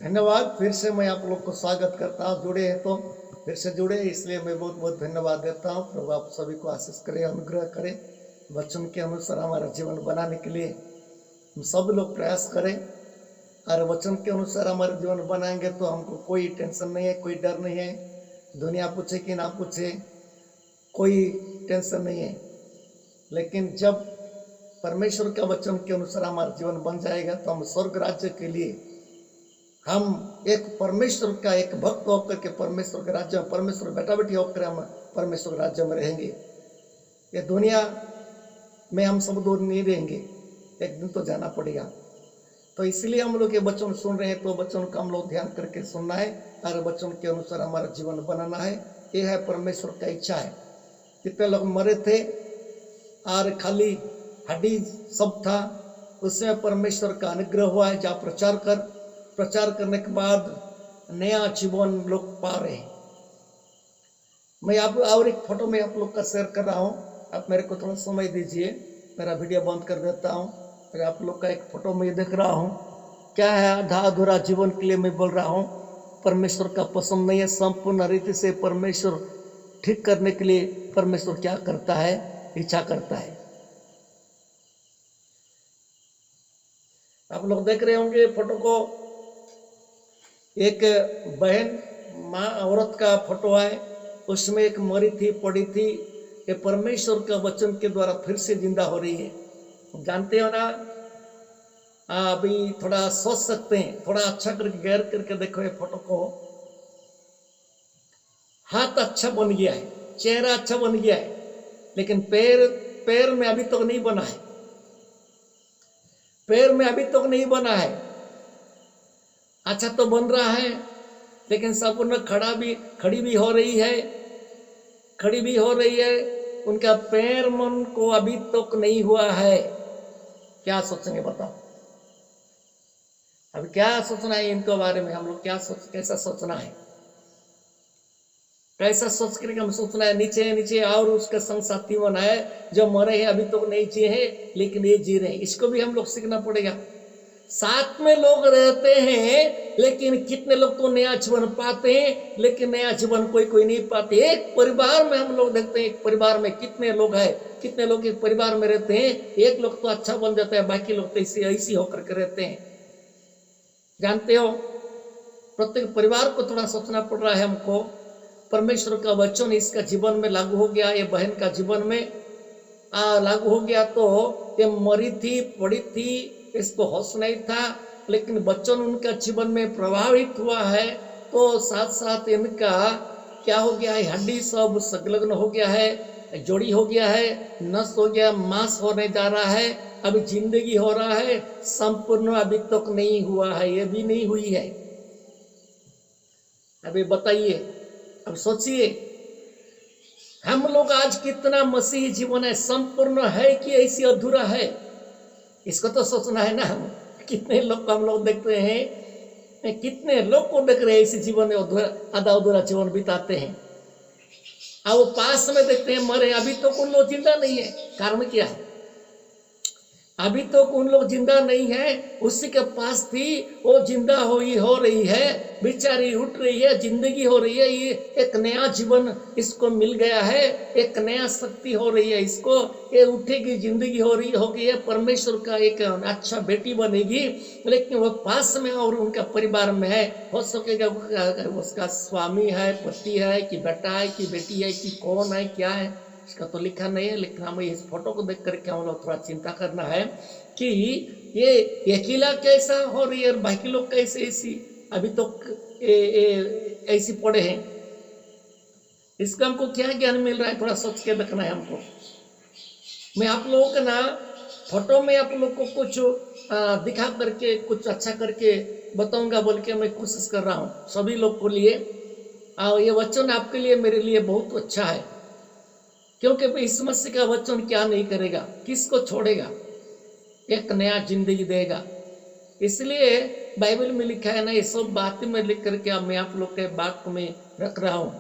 धन्यवाद। फिर से मैं आप लोग को स्वागत करता हूँ। जुड़े हैं तो फिर से जुड़े, इसलिए मैं बहुत बहुत धन्यवाद देता हूँ। प्रभु आप सभी को आशीष करे, अनुग्रह करे। वचन के अनुसार हमारा जीवन बनाने के लिए हम सब लोग प्रयास करें, और वचन के अनुसार हमारा जीवन बनाएंगे तो हमको कोई टेंशन नहीं है, कोई डर नहीं है। दुनिया पूछे कि ना पूछे, कोई टेंशन नहीं है। लेकिन जब परमेश्वर का वचन के अनुसार हमारा जीवन बन जाएगा तो हम स्वर्ग राज्य के लिए, हम एक परमेश्वर का एक भक्त होकर के परमेश्वर के राज्य में, परमेश्वर बेटा बेटी होकर हम परमेश्वर राज्य में रहेंगे। ये दुनिया में हम सब दूर नहीं रहेंगे, एक दिन तो जाना पड़ेगा। तो इसलिए हम लोग ये वचन सुन रहे हैं, तो वचन का हम लोग ध्यान करके सुनना है और वचन के अनुसार हमारा जीवन बनाना है। ये है परमेश्वर का इच्छा है। कितने लोग मरे थे और खाली हड्डी सब था, उसमें परमेश्वर का अनुग्रह हुआ है। जहाँ प्रचार करने के बाद नया जीवन लोग पा रहे हैं। मैं आप और एक फोटो में आप लोग का शेयर कर रहा हूँ। आप मेरे को थोड़ा समय दीजिए, मेरा वीडियो बंद कर देता हूँ। फिर आप लोग का एक फोटो में देख रहा हूँ। क्या है, आधा अधूरा जीवन के लिए मैं बोल रहा हूँ। परमेश्वर का पसंद नहीं है। संपूर्ण रीति से परमेश्वर ठीक करने के लिए परमेश्वर क्या करता है, इच्छा करता है। आप लोग देख रहे होंगे फोटो को, एक बहन माँ औरत का फोटो है। उसमें एक मरी थी, पड़ी थी। ये परमेश्वर का वचन के द्वारा फिर से जिंदा हो रही है। जानते हो ना, अभी थोड़ा सोच सकते हैं, थोड़ा अच्छा करके गैर करके देखो ये फोटो को। हाथ अच्छा बन गया है, चेहरा अच्छा बन गया है, लेकिन पैर में अभी तक नहीं बना है। पैर में अभी तक नहीं बना है। अच्छा तो बन रहा है, लेकिन संपूर्ण खड़ी भी हो रही है। उनका पैर मन को अभी तक नहीं हुआ है। क्या सोचेंगे बताओ? अब क्या सोचना है इनके बारे में? हम लोग कैसा सोचना है? कैसा सोच करके हम सोचना है? नीचे और उसका संग साथी बनाए जो मरे हैं, अभी तक नहीं जिए हैं, लेकिन ये जी रहे हैं। इसको भी हम लोग सीखना पड़ेगा। साथ में लोग रहते हैं, लेकिन कितने लोग तो नया जीवन पाते हैं, लेकिन नया जीवन कोई नहीं पाते। एक परिवार में हम लोग देखते हैं, एक परिवार में कितने लोग हैं, कितने लोग एक परिवार में रहते हैं। एक लोग तो अच्छा बन जाता है, बाकी लोग तो ऐसी होकर के रहते हैं। जानते हो, प्रत्येक परिवार को थोड़ा सोचना पड़ रहा है हमको। परमेश्वर का वचन इसका जीवन में लागू हो गया, ये बहन का जीवन में लागू हो गया। तो ये मरी थी, पड़ी थी, इसको होश नहीं था, लेकिन वचन उनका जीवन में प्रभावित हुआ है। तो साथ साथ इनका क्या हो गया है, हड्डी सब संलग्न हो गया है, जोड़ी हो गया है, नस हो गया, मांस होने जा रहा है, अभी जिंदगी हो रहा है। संपूर्ण अभी तक नहीं हुआ है, ये भी नहीं हुई है। अभी बताइए, अब सोचिए, हम लोग आज कितना मसीही जीवन है, संपूर्ण है कि ऐसी अधूरा है? इसको तो सोचना है ना। हम कितने लोग हम लोग देखते हैं, कितने लोग को देख रहे हैं इसी जीवन में आधा अधूरा जीवन बिताते हैं। अब वो पास में देखते हैं मरे, अभी तो उन लोग जिंदा नहीं है। कारण क्या है? अभी तो उन लोग जिंदा नहीं है, उसी के पास थी, वो जिंदा हो रही है, बेचारी उठ रही है, जिंदगी हो रही है। ये एक नया जीवन इसको मिल गया है, एक नया शक्ति हो रही है इसको। ये उठेगी, जिंदगी हो रही होगी, ये परमेश्वर का एक अच्छा बेटी बनेगी। लेकिन वो पास में और उनका परिवार में है। हो सकेगा उसका स्वामी है, पति है, कि बेटा है, कि बेटी है, कि कौन है, क्या है, इसका तो लिखा नहीं है। लेकिन हमें इस फोटो को देख करके हम लोग थोड़ा चिंता करना है कि ये अकेला कैसा हो रही है और बाकी लोग कैसे ऐसी अभी तो ऐसी पड़े हैं। इसका हमको क्या ज्ञान मिल रहा है, थोड़ा सोच के देखना है हमको। मैं आप लोगों को ना फोटो में आप लोग को कुछ दिखा करके, कुछ अच्छा करके बताऊंगा बोल के मैं कोशिश कर रहा हूँ सभी लोग को लिए। ये वचन आपके लिए, मेरे लिए बहुत अच्छा है, क्योंकि इस मसीह का वचन क्या नहीं करेगा, किसको छोड़ेगा, एक नया जिंदगी देगा। इसलिए बाइबल में लिखा है ना, ये सब बातें में लिख करके मैं आप लोग के बात में रख रहा हूँ।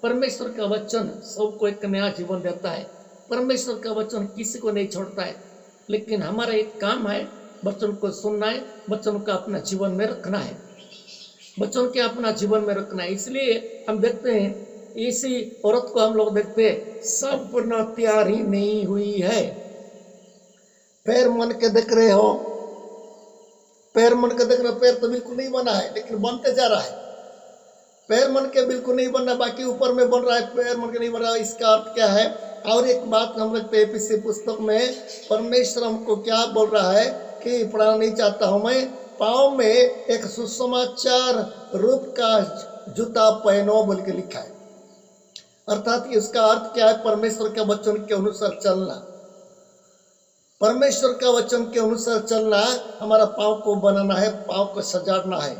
परमेश्वर का वचन सबको एक नया जीवन देता है। परमेश्वर का वचन किसी को नहीं छोड़ता है, लेकिन हमारा एक काम है वचन को सुनना है, वचन को अपना जीवन में रखना है। वचन के अपना जीवन में रखना है। इसलिए हम देखते हैं इसी औरत को हम लोग देखते हैं संपूर्ण तैयार ही नहीं हुई है। पैर मन के देख रहे हो, पैर मन के देख रहे हो, पैर तो बिल्कुल नहीं बना है लेकिन बनते जा रहा है। पैर मन के बिल्कुल नहीं बनना, बाकी ऊपर में बन रहा है, पैर मन के नहीं बन रहा है। इसका अर्थ क्या है? और एक बात हम लगते हैं एपीसी पुस्तक में परमेश्वर हमको क्या बोल रहा है कि पढ़ाना नहीं चाहता हूं मैं, पाँव में एक सुसमाचार रूप का जूता पहनो बोल के लिखा है। अर्थात इसका अर्थ क्या है? परमेश्वर के वचन के अनुसार चलना। परमेश्वर का वचन के अनुसार चलना, हमारा पाँव को बनाना है, पाँव को सजाड़ना है।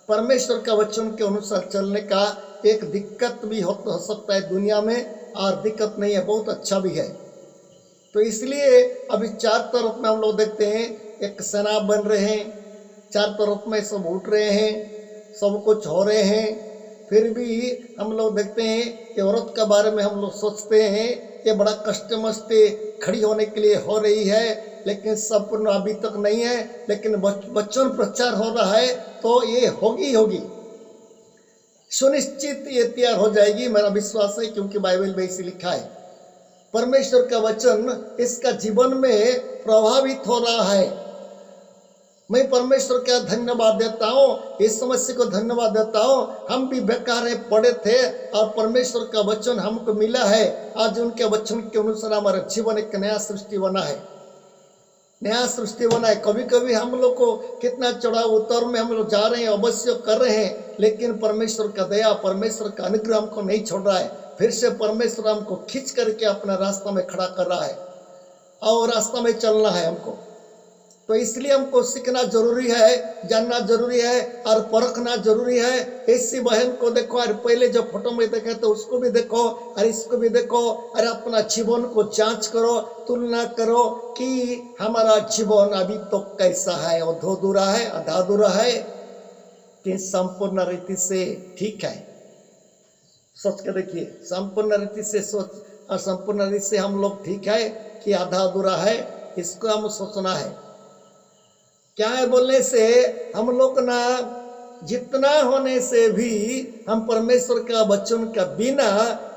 परमेश्वर का वचन के अनुसार चलने का एक दिक्कत भी हो सकता है दुनिया में, और दिक्कत नहीं है, बहुत अच्छा भी है। तो इसलिए अभी चार तरफ में हम लोग देखते हैं एक सेना बन रहे हैं, चार तरफ में सब उठ रहे हैं, सब कुछ हो रहे हैं। फिर भी हम लोग देखते हैं कि औरत के बारे में हम लोग सोचते हैं कि बड़ा कष्ट मस्ते खड़ी होने के लिए हो रही है, लेकिन संपूर्ण अभी तक नहीं है, लेकिन वचन प्रचार हो रहा है तो ये होगी सुनिश्चित ये तैयार हो जाएगी, मेरा विश्वास है, क्योंकि बाइबल में इसे लिखा है। परमेश्वर का वचन इसका जीवन में प्रभावित हो रहा है। मैं परमेश्वर का धन्यवाद देता हूँ, इस समस्या को धन्यवाद देता हूँ। हम भी बेकार पड़े थे और परमेश्वर का वचन हमको मिला है। आज उनके वचन के अनुसार हमारा जीवन एक नया सृष्टि बना है, नया सृष्टि बना है। कभी कभी हम लोग को कितना चढ़ाव उतर में हम लोग जा रहे हैं, अवश्य कर रहे हैं, लेकिन परमेश्वर का दया, परमेश्वर का अनुग्रह हमको नहीं छोड़ रहा है। फिर से परमेश्वर हमको खींच करके अपना रास्ता में खड़ा कर रहा है और रास्ता में चलना है हमको। तो इसलिए हमको सीखना जरूरी है, जानना जरूरी है और परखना जरूरी है। इसी बहन को देखो, और पहले जो फोटो में देखे तो उसको भी देखो और इसको भी देखो, और अपना जीवन को जांच करो, तुलना करो कि हमारा जीवन अभी तो कैसा है, अधूरा है, आधा है कि संपूर्ण रीति से ठीक है। सोच के देखिए, संपूर्ण रीति से सोच और संपूर्ण रीति से हम लोग ठीक है कि आधा अधूरा है, इसको हम सोचना है। क्या है? बोलने से हम लोग ना, जितना होने से भी हम परमेश्वर का वचन का बिना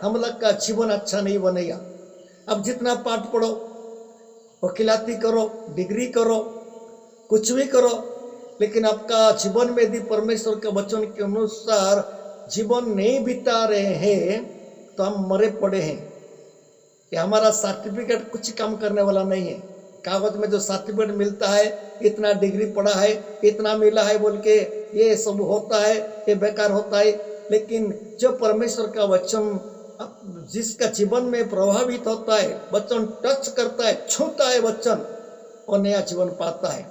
हम लोग का जीवन अच्छा नहीं बनेगा। अब जितना पाठ पढ़ो, वकीलाती करो, डिग्री करो, कुछ भी करो, लेकिन आपका जीवन में यदि परमेश्वर के वचन के अनुसार जीवन नहीं बिता रहे हैं तो हम मरे पड़े हैं। कि हमारा सर्टिफिकेट कुछ काम करने वाला नहीं है। कागज में जो सर्टिफिकेट मिलता है, इतना डिग्री पढ़ा है, इतना मिला है बोल के ये सब होता है, ये बेकार होता है। लेकिन जो परमेश्वर का वचन जिसका जीवन में प्रभावित होता है, वचन टच करता है, छूता है वचन, वो नया जीवन पाता है।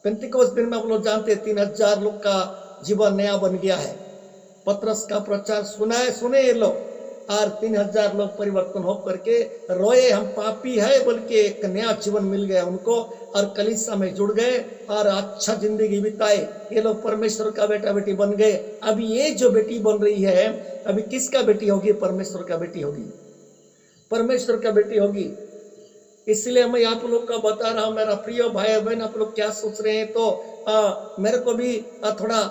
पेंतिकोस्त दिन में आप लोग जानते हैं 3000 लोग का जीवन नया बन गया है। पतरस का प्रचार सुने ये लोग, और 3000 लोग परिवर्तन हो करके रोए, हम पापी है बोल के एक नया जीवन मिल गया उनको, और कलीसिया में जुड़ गए और अच्छा जिंदगी बिताए। ये लोग परमेश्वर का बेटा बेटी बन गए। अभी ये जो बेटी बन रही है, अभी किसका बेटी होगी? परमेश्वर का बेटी होगी, परमेश्वर का बेटी होगी। इसलिए मैं आप लोग का बता रहा हूँ, मेरा प्रिय भाई बहन, आप लोग क्या सोच रहे हैं तो मेरे को भी थोड़ा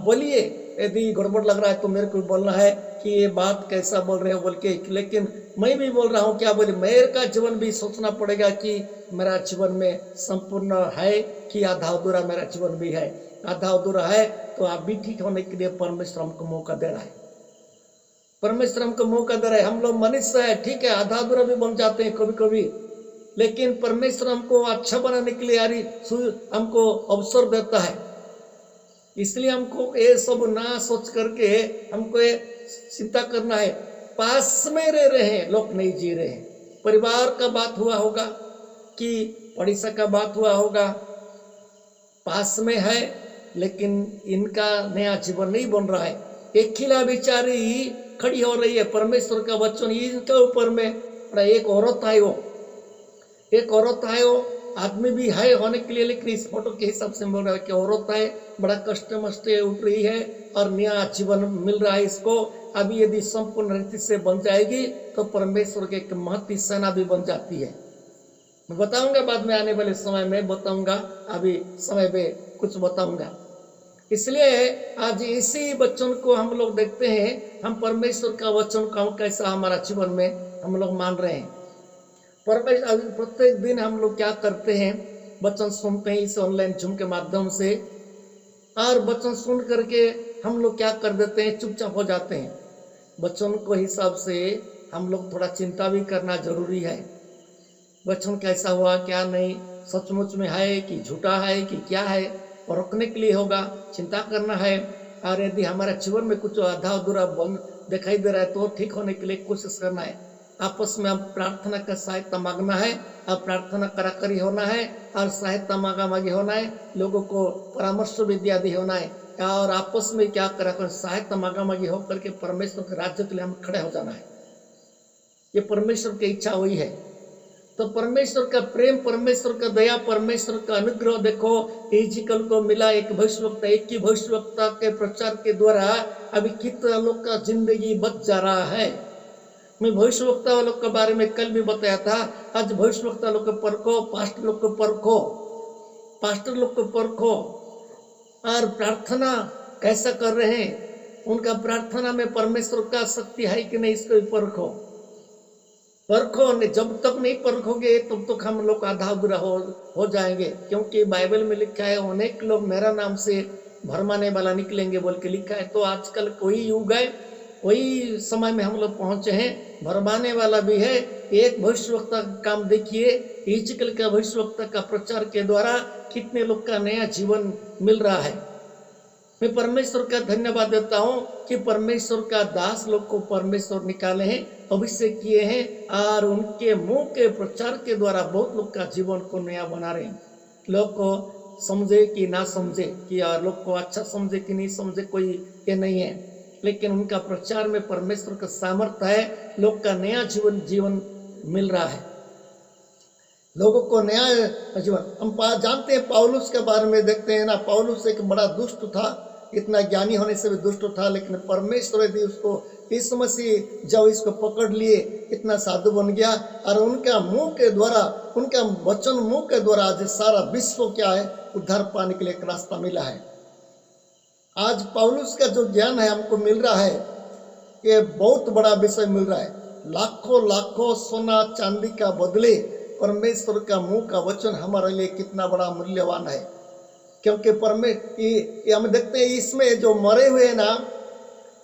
बोलिए। यदि गड़बड़ लग रहा है तो मेरे को बोलना है कि ये बात कैसा बोल रहे हो बोल के। लेकिन मैं भी बोल रहा हूँ, क्या बोले, मेरे का जीवन भी सोचना पड़ेगा कि मेरा जीवन में संपूर्ण है कि आधा अधूरा मेरा जीवन भी है। आधा अधूरा है तो आप भी ठीक होने के लिए परमेश्वर हमको मौका दे रहा है, परमेश्वर हमको मौका दे रहा है। हम लोग मनुष्य है, ठीक है, आधा अधूरा भी बन जाते हैं कभी कभी, लेकिन परमेश्वर हमको अच्छा बनाने के लिए यारी हमको अवसर देता है। इसलिए हमको ये सब ना सोच करके हमको ये चिंता करना है। पास में रह रहे हैं लोग, नहीं जी रहे हैं। परिवार का बात हुआ होगा कि पड़ोसा का बात हुआ होगा, पास में है लेकिन इनका नया जीवन नहीं बन रहा है। एक खिला बेचारी खड़ी हो रही है, परमेश्वर का वचन इनके ऊपर में। एक औरत है, वो एक औरत है, वो आदमी भी है होने के लिए, लेकिन इस फोटो के हिसाब से बोल रहा है कि औरत है, बड़ा कष्ट मस्ते उठ रही है और नया जीवन मिल रहा है इसको। अभी यदि संपूर्ण रीति से बन जाएगी तो परमेश्वर के एक महती सेना भी बन जाती है। मैं बताऊंगा बाद में, आने वाले समय में बताऊंगा, अभी समय पे कुछ बताऊंगा। इसलिए आज इसी वचन को हम लोग देखते हैं, हम परमेश्वर का वचन को हम कैसा हमारा जीवन में हम लोग मान रहे हैं। परमेश्वर प्रत्येक दिन हम लोग क्या करते हैं, वचन सुनते हैं इस ऑनलाइन जूम के माध्यम से, और वचन सुन करके हम लोग क्या कर देते हैं, चुपचाप हो जाते हैं। वचन को हिसाब से हम लोग थोड़ा चिंता भी करना जरूरी है। वचन कैसा हुआ क्या नहीं, सचमुच में है कि झूठा है कि क्या है, परखने के लिए होगा, चिंता करना है। और यदि हमारे जीवन में कुछ आधा अधूरा बन दिखाई दे रहा है तो ठीक होने के लिए कोशिश करना है। आपस में हम प्रार्थना का सहायता मांगना है, और प्रार्थना कराकरी होना है, और सहायता मांगा मांगी होना है, लोगों को परामर्श विद्या दी होना है, और आपस में क्या करा कर सहायता मांगा मांगी होकर के परमेश्वर के राज्य के लिए हम खड़े हो जाना है। ये परमेश्वर की इच्छा हुई है। तो परमेश्वर का प्रेम, परमेश्वर का दया, परमेश्वर का अनुग्रह देखो, इजकल को मिला एक भविष्यवक्ता, एक ही भविष्यवक्ता के प्रचार के द्वारा अभी कितना लोग का जिंदगी बच जा रहा है। मैं भविष्यवक्ता लोग के बारे में कल भी बताया था। आज भविष्यवक्ता लोग को परखो, पास्टर लोग को परखो, पास्टर लोग को परखो, और प्रार्थना कैसा कर रहे हैं, उनका प्रार्थना में परमेश्वर का शक्ति है कि नहीं, इसको भी परखो। परखो, जब तक नहीं परखोगे तब तक हम लोग आधा अधूरा हो जाएंगे। क्योंकि बाइबल में लिखा है, अनेक लोग मेरा नाम से भरमाने वाला निकलेंगे बोल के लिखा है। तो आजकल कोई युग है, वही समय में हम लोग पहुंचे हैं, भरमाने वाला भी है। एक भविष्यवक्ता का काम देखिए, इजकल का भविष्यवक्ता का प्रचार के द्वारा कितने लोग का नया जीवन मिल रहा है। मैं परमेश्वर का धन्यवाद देता हूं कि परमेश्वर का दास लोग को परमेश्वर निकाले हैं, अभिषेक किए हैं, और उनके मुंह के प्रचार के द्वारा बहुत लोग का जीवन को नया बना रहे हैं। लोग को समझे कि ना समझे, कि लोग को अच्छा समझे कि नहीं समझे, कोई ये नहीं है, लेकिन उनका प्रचार में परमेश्वर का सामर्थ्य है। लोग का नया जीवन मिल रहा है, लोगों को नया जीवन। हम जानते हैं पौलुस के बारे में देखते हैं ना, पौलुस एक बड़ा दुष्ट था, इतना ज्ञानी होने से भी दुष्ट था, लेकिन परमेश्वर यदि उसको यीशु मसीह जब इसको पकड़ लिए इतना साधु बन गया, और उनका मुंह के द्वारा, उनका वचन मुंह के द्वारा आज सारा विश्व क्या है, उद्धार पाने के लिए एक रास्ता मिला है। आज पौलुस का जो ज्ञान है हमको मिल रहा है, ये बहुत बड़ा विषय मिल रहा है। लाखों लाखों सोना चांदी का बदले परमेश्वर का मुंह का वचन हमारे लिए कितना बड़ा मूल्यवान है। क्योंकि हम देखते हैं इसमें जो मरे हुए ना,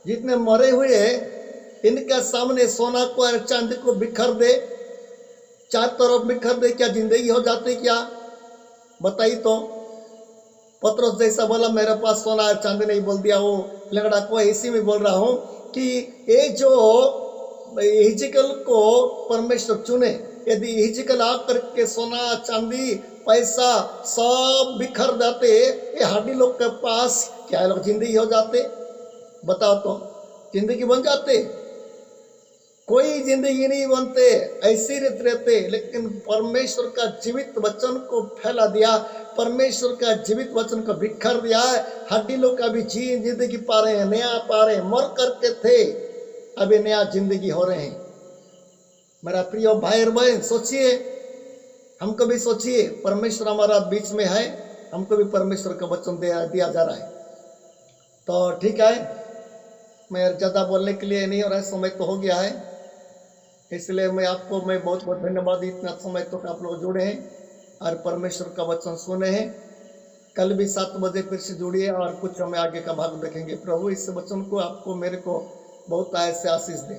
जितने मरे हुए हैं, इनका सामने सोना को और चांदी को बिखर दे, चार तरफ बिखर दे, क्या जिंदगी हो जाती क्या? बताइए तो। पतरस जैसा बोला मेरे पास सोना और चांदी नहीं, बोल दिया वो लंगड़ा को। इसी में बोल रहा हूं कि ये जो हिजकिय्याह को परमेश्वर चुने, यदि हिजकिय्याह आकर के सोना चांदी पैसा सब बिखर जाते, ये हाडी लोग के पास क्या लोग जिंदगी हो जाते? बताओ तो, जिंदगी बन जाते? कोई जिंदगी नहीं बनते, ऐसे रहते। लेकिन परमेश्वर का जीवित वचन को फैला दिया, परमेश्वर का जीवित वचन को बिखर दिया है। हड्डी लोग का भी जिंदगी पा रहे हैं, नया पा रहे हैं। मर करके थे, अभी नया जिंदगी हो रहे हैं। मेरा प्रिय भाई और बहन, सोचिए, हमको भी सोचिए, परमेश्वर हमारा बीच में है, हमको भी परमेश्वर का वचन दिया जा रहा है। तो ठीक है, मैं ज़्यादा बोलने के लिए नहीं हो रहा है, समय तो हो गया है, इसलिए मैं बहुत बहुत धन्यवाद। इतना समय तक आप लोग जुड़े हैं और परमेश्वर का वचन सुने हैं। कल भी 7 बजे फिर से जुड़िए और कुछ हमें आगे का भाग देखेंगे। प्रभु इस वचन को आपको मेरे को बहुत ऐसे आशीष दे।